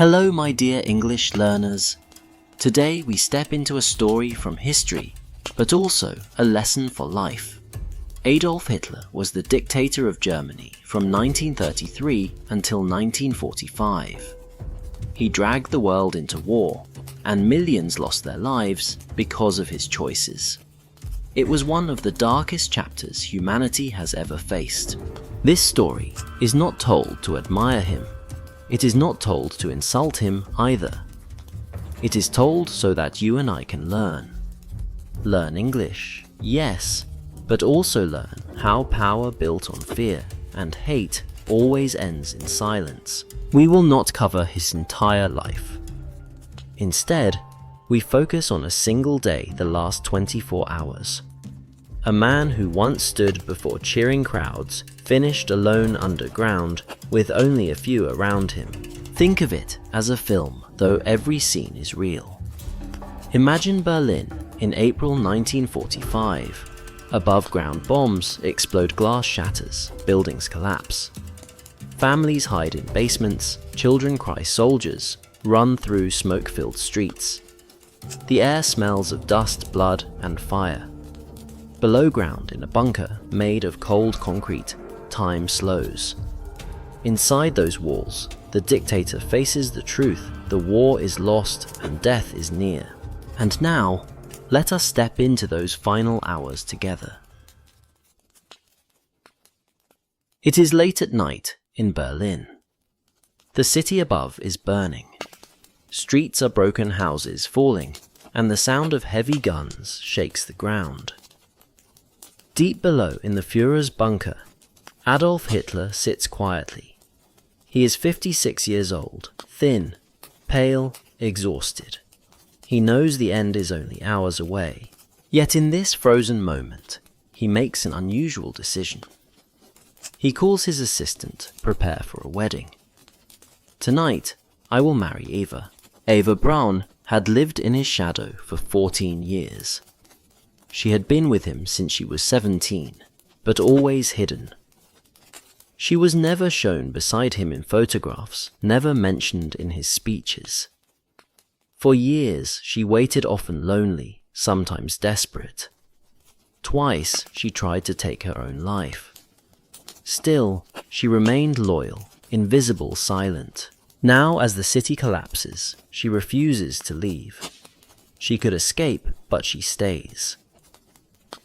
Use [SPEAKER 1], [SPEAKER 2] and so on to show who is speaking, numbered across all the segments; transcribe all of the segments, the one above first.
[SPEAKER 1] Hello, my dear English learners. Today we step into a story from history, but also a lesson for life. Adolf Hitler was the dictator of Germany from 1933 until 1945. He dragged the world into war, and millions lost their lives because of his choices. It was one of the darkest chapters humanity has ever faced. This story is not told to admire him. It is not told to insult him either. It is told so that you and I can learn. Learn English, yes, but also learn how power built on fear and hate always ends in silence. We will not cover his entire life. Instead, we focus on a single day the last 24 hours. A man who once stood before cheering crowds finished alone underground with only a few around him. Think of it as a film, though every scene is real. Imagine Berlin in April 1945. Above-ground bombs explode, glass shatters, buildings collapse. Families hide in basements, children cry soldiers, run through smoke-filled streets. The air smells of dust, blood, and fire. Below ground in a bunker made of cold concrete, time slows. Inside those walls, the dictator faces the truth: the war is lost and death is near. And now, let us step into those final hours together. It is late at night in Berlin. The city above is burning. Streets are broken houses falling, and the sound of heavy guns shakes the ground. Deep below in the Führer's bunker, Adolf Hitler sits quietly. He is 56 years old, thin, pale, exhausted. He knows the end is only hours away. Yet in this frozen moment, he makes an unusual decision. He calls his assistant to prepare for a wedding. Tonight, I will marry Eva. Eva Braun had lived in his shadow for 14 years. She had been with him since she was 17, but always hidden. She was never shown beside him in photographs, never mentioned in his speeches. For years, she waited, often lonely, sometimes desperate. Twice, she tried to take her own life. Still, she remained loyal, invisible, silent. Now, as the city collapses, she refuses to leave. She could escape, but she stays.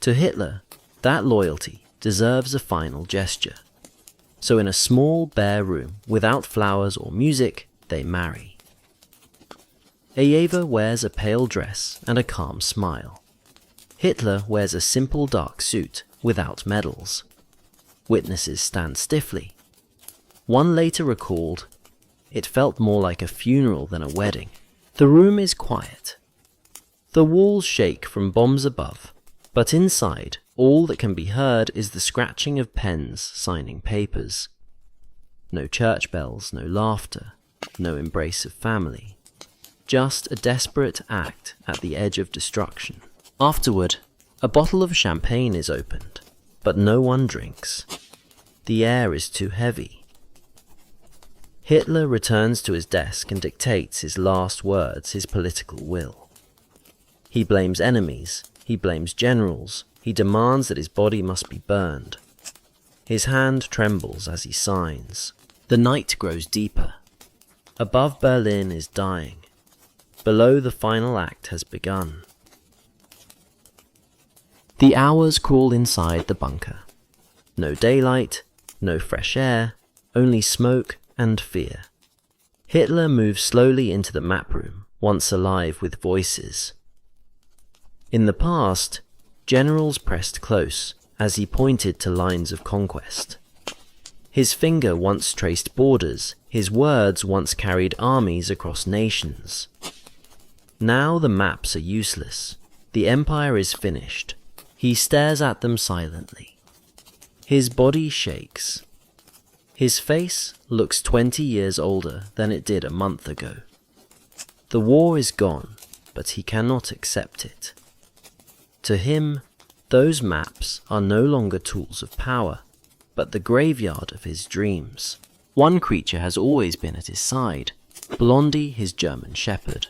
[SPEAKER 1] To Hitler, that loyalty deserves a final gesture. So in a small, bare room, without flowers or music, they marry. Eva wears a pale dress and a calm smile. Hitler wears a simple dark suit without medals. Witnesses stand stiffly. One later recalled, "It felt more like a funeral than a wedding." The room is quiet. The walls shake from bombs above, but inside, all that can be heard is the scratching of pens signing papers. No church bells, no laughter, no embrace of family. Just a desperate act at the edge of destruction. Afterward, a bottle of champagne is opened, but no one drinks. The air is too heavy. Hitler returns to his desk and dictates his last words, his political will. He blames enemies. He blames generals. He demands that his body must be burned. His hand trembles as he signs. The night grows deeper. Above, Berlin is dying. Below, the final act has begun. The hours crawl inside the bunker. No daylight, no fresh air, only smoke and fear. Hitler moves slowly into the map room, once alive with voices. In the past, generals pressed close as he pointed to lines of conquest. His finger once traced borders, his words once carried armies across nations. Now the maps are useless. The empire is finished. He stares at them silently. His body shakes. His face looks 20 years older than it did a month ago. The war is gone, but he cannot accept it. To him, those maps are no longer tools of power, but the graveyard of his dreams. One creature has always been at his side, Blondie, his German shepherd.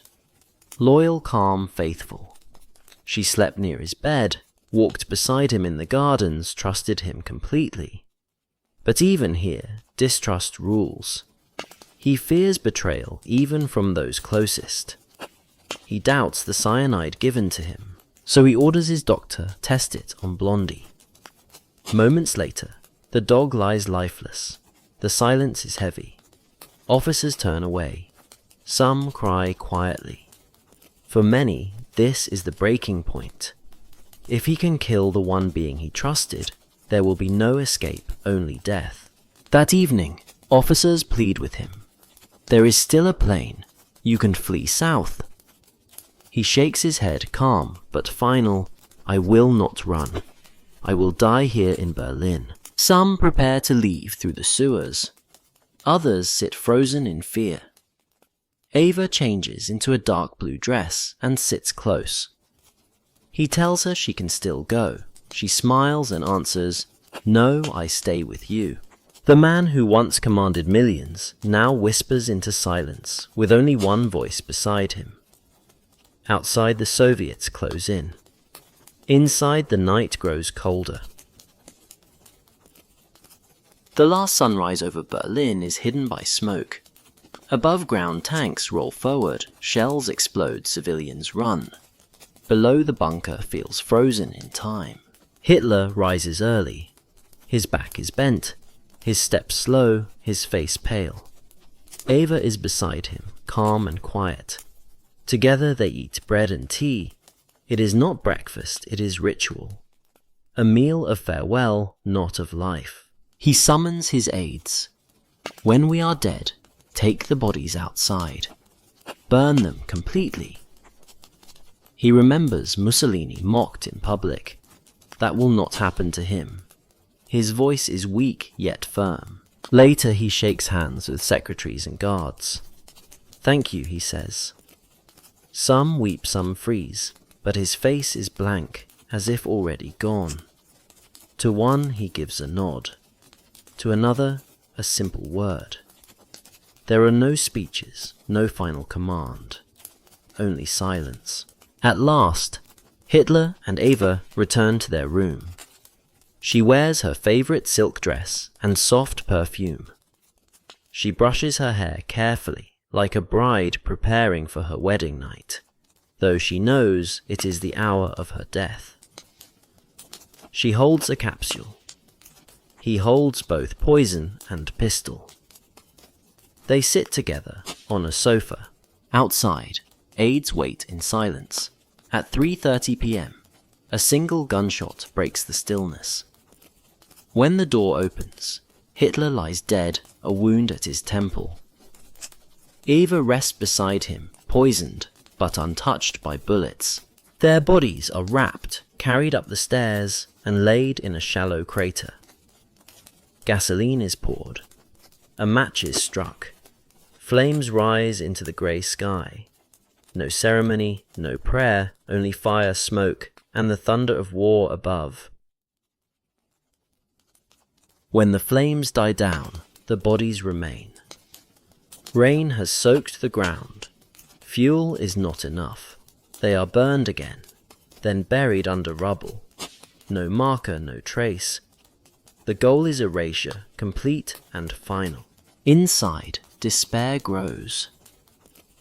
[SPEAKER 1] Loyal, calm, faithful. She slept near his bed, walked beside him in the gardens, trusted him completely. But even here, distrust rules. He fears betrayal even from those closest. He doubts the cyanide given to him, so he orders his doctor test it on Blondie. Moments later, the dog lies lifeless. The silence is heavy. Officers turn away. Some cry quietly. For many, this is the breaking point. If he can kill the one being he trusted, there will be no escape, only death. That evening, officers plead with him. There is still a plane. You can flee south. He shakes his head, calm but final. I will not run. I will die here in Berlin. Some prepare to leave through the sewers. Others sit frozen in fear. Ava changes into a dark blue dress and sits close. He tells her she can still go. She smiles and answers, "No, I stay with you." The man who once commanded millions now whispers into silence with only one voice beside him. Outside, the Soviets close in. Inside, the night grows colder. The last sunrise over Berlin is hidden by smoke. Above-ground tanks roll forward, shells explode, civilians run. Below, the bunker feels frozen in time. Hitler rises early. His back is bent, his steps slow, his face pale. Ava is beside him, calm and quiet. Together they eat bread and tea. It is not breakfast, it is ritual. A meal of farewell, not of life. He summons his aides. When we are dead, take the bodies outside. Burn them completely. He remembers Mussolini mocked in public. That will not happen to him. His voice is weak yet firm. Later he shakes hands with secretaries and guards. "Thank you," he says. Some weep, some freeze, but his face is blank, as if already gone. To one he gives a nod. To another, a simple word. There are no speeches, no final command. Only silence. At last, Hitler and Ava return to their room. She wears her favorite silk dress and soft perfume. She brushes her hair carefully, like a bride preparing for her wedding night, though she knows it is the hour of her death. She holds a capsule. He holds both poison and pistol. They sit together on a sofa. Outside, aides wait in silence. At 3:30 p.m., a single gunshot breaks the stillness. When the door opens, Hitler lies dead, a wound at his temple. Eva rests beside him, poisoned, but untouched by bullets. Their bodies are wrapped, carried up the stairs, and laid in a shallow crater. Gasoline is poured. A match is struck. Flames rise into the grey sky. No ceremony, no prayer, only fire, smoke, and the thunder of war above. When the flames die down, the bodies remain. Rain has soaked the ground. Fuel is not enough. They are burned again, then buried under rubble. No marker, no trace. The goal is erasure, complete and final. Inside, despair grows.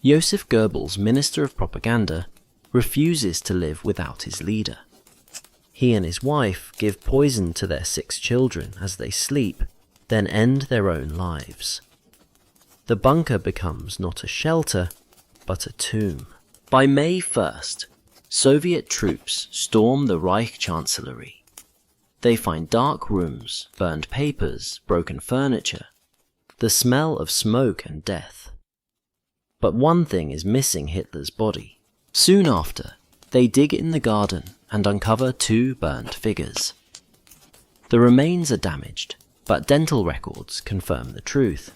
[SPEAKER 1] Joseph Goebbels, Minister of Propaganda, refuses to live without his leader. He and his wife give poison to their 6 children as they sleep, then end their own lives. The bunker becomes not a shelter, but a tomb. By May 1st, Soviet troops storm the Reich Chancellery. They find dark rooms, burned papers, broken furniture, the smell of smoke and death. But one thing is missing Hitler's body. Soon after, they dig in the garden and uncover 2 burned figures. The remains are damaged, but dental records confirm the truth.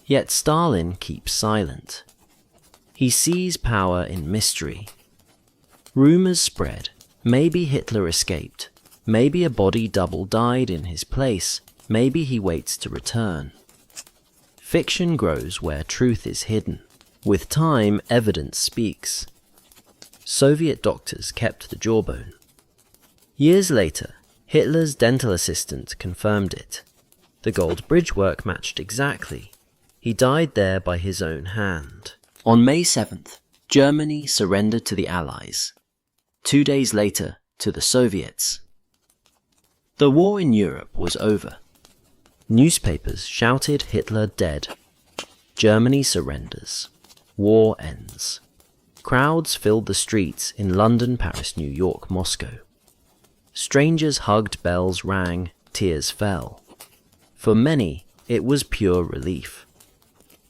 [SPEAKER 1] Yet Stalin keeps silent. He sees power in mystery. Rumors spread. Maybe Hitler escaped. Maybe a body double died in his place. Maybe he waits to return. Fiction grows where truth is hidden. With time, evidence speaks. Soviet doctors kept the jawbone. Years later, Hitler's dental assistant confirmed it. The gold bridgework matched exactly. He died there by his own hand. On May 7th, Germany surrendered to the Allies. 2 days later, to the Soviets. The war in Europe was over. Newspapers shouted Hitler dead. Germany surrenders. War ends. Crowds filled the streets in London, Paris, New York, Moscow. Strangers hugged, bells rang, tears fell. For many, it was pure relief.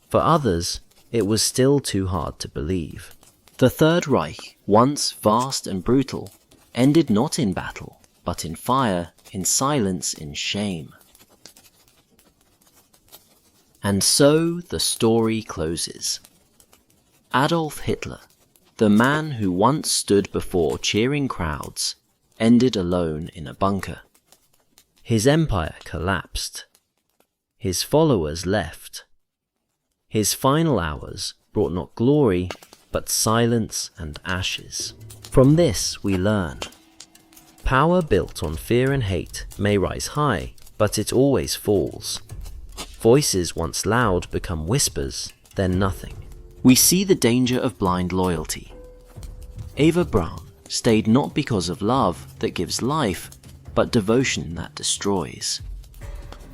[SPEAKER 1] For others, it was still too hard to believe. The Third Reich, once vast and brutal, ended not in battle, but in fire, in silence, in shame. And so the story closes. Adolf Hitler, the man who once stood before cheering crowds, ended alone in a bunker. His empire collapsed. His followers left. His final hours brought not glory, but silence and ashes. From this we learn. Power built on fear and hate may rise high, but it always falls. Voices once loud become whispers, then nothing. We see the danger of blind loyalty. Eva Braun stayed not because of love that gives life, but devotion that destroys.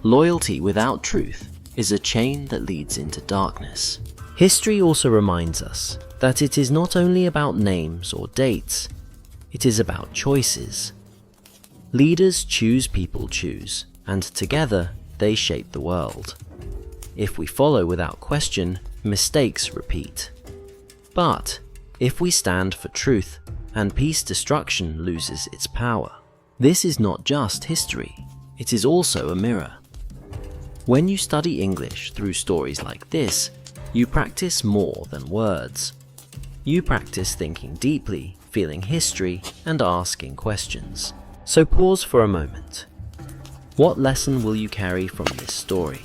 [SPEAKER 1] Loyalty without truth is a chain that leads into darkness. History also reminds us that it is not only about names or dates, it is about choices. Leaders choose, people choose, and together they shape the world. If we follow without question, mistakes repeat. But if we stand for truth, and peace, destruction loses its power. This is not just history, it is also a mirror. When you study English through stories like this, you practice more than words. You practice thinking deeply, feeling history, and asking questions. So pause for a moment. What lesson will you carry from this story?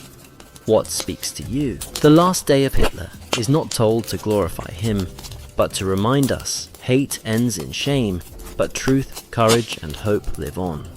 [SPEAKER 1] What speaks to you? The last day of Hitler is not told to glorify him, but to remind us hate ends in shame, but truth, courage, and hope live on.